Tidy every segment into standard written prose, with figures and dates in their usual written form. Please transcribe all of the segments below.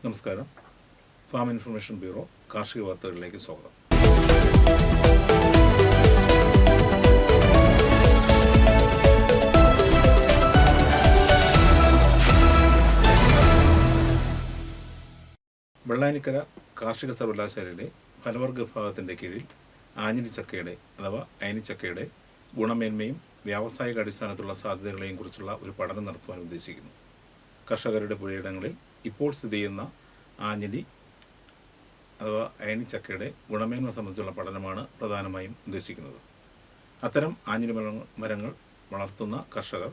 നമസ്കാരം. Farm information bureau കാർഷിക വാർത്തകളിലേക്ക് സ്വാഗതം. വെള്ളാനിക്കര കാർഷിക സർവകലാശാലയിലെ ഫലവർഗ വിഭാഗത്തിൻ്റെ കീഴിൽ ആഞ്ഞിലിച്ചക്കയുടെ അഥവാ അയനിച്ചക്കയുടെ ഗുണമേന്മയും വ്യാവസായിക അടിസ്ഥാനത്തിലുള്ള സാധ്യതകളെയും കുറിച്ചുള്ള ഒരു പഠനം നടത്തുവാൻ ഉദ്ദേശിക്കുന്നു. കർഷകരുടെ പുരയിടങ്ങളിൽ ഇപ്പോൾ സ്ഥിതി ചെയ്യുന്ന ആഞ്ഞിലി അഥവാ അയനിച്ചക്കയുടെ ഗുണമേന്മ സംബന്ധിച്ചുള്ള പഠനമാണ് പ്രധാനമായും ഉദ്ദേശിക്കുന്നത്. അത്തരം ആഞ്ഞിലി മരങ്ങൾ വളർത്തുന്ന കർഷകർ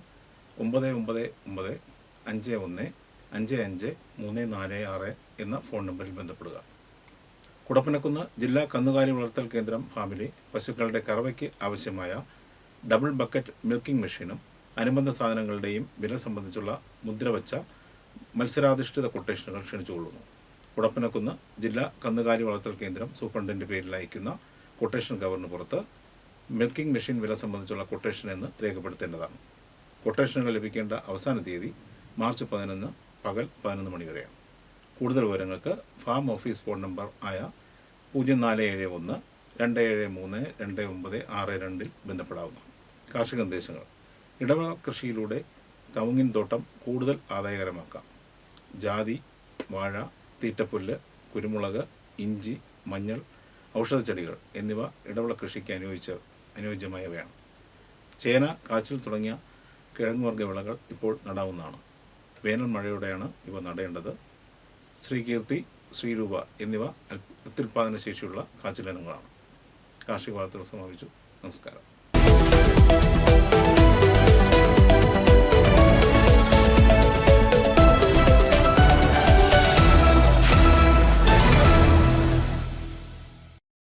99951555346 എന്ന ഫോൺ നമ്പറിൽ ബന്ധപ്പെടുക. കുടപ്പനക്കുന്ന് ജില്ലാ കന്നുകാലി വളർത്തൽ കേന്ദ്രം ഫാമിലെ പശുക്കളുടെ കറവയ്ക്ക് ആവശ്യമായ ഡബിൾ ബക്കറ്റ് മിൽക്കിംഗ് മെഷീനും അനുബന്ധ സാധനങ്ങളുടെയും വില സംബന്ധിച്ചുള്ള മുദ്രവച്ച മത്സരാധിഷ്ഠിത കൊട്ടേഷനുകൾ ക്ഷണിച്ചുകൊള്ളുന്നു. കുടപ്പനക്കുന്ന് ജില്ലാ കന്നുകാലി വളർത്തൽ കേന്ദ്രം സൂപ്രണ്ടിൻ്റെ പേരിൽ അയക്കുന്ന കൊട്ടേഷൻ കവറിന് പുറത്ത് മിൽക്കിംഗ് മെഷീൻ വില സംബന്ധിച്ചുള്ള കൊട്ടേഷൻ എന്ന് രേഖപ്പെടുത്തേണ്ടതാണ്. കൊട്ടേഷനുകൾ ലഭിക്കേണ്ട അവസാന തീയതി മാർച്ച് 11 പകൽ 11 മണി വരെയാണ്. കൂടുതൽ വിവരങ്ങൾക്ക് ഫാം ഓഫീസ് ഫോൺ നമ്പർ ആയ 0471-273-2962 ബന്ധപ്പെടാവുന്നതാണ്. കാർഷിക നിർദ്ദേശങ്ങൾ: ഇടവിള കൃഷിയിലൂടെ കവുങ്ങിൻ തോട്ടം കൂടുതൽ ആദായകരമാക്കാം. ജാതി, വാഴ, തീറ്റപ്പുല്ല്, കുരുമുളക്, ഇഞ്ചി, മഞ്ഞൾ, ഔഷധച്ചെടികൾ എന്നിവ ഇടവിള കൃഷിക്ക് അനുയോജ്യമായവയാണ്. ചേന, കാച്ചിൽ തുടങ്ങിയ കിഴങ്ങുവർഗ്ഗ വിളകൾ ഇപ്പോൾ നടാവുന്നതാണ്. വേനൽ മഴയോടെയാണ് ഇവ നടേണ്ടത്. ശ്രീകീർത്തി, ശ്രീരൂപ എന്നിവ അത്യുൽപാദന ശേഷിയുള്ള കാച്ചിലിനങ്ങളാണ്. കാർഷിക വാർത്തകൾ സമാപിച്ചു. നമസ്കാരം.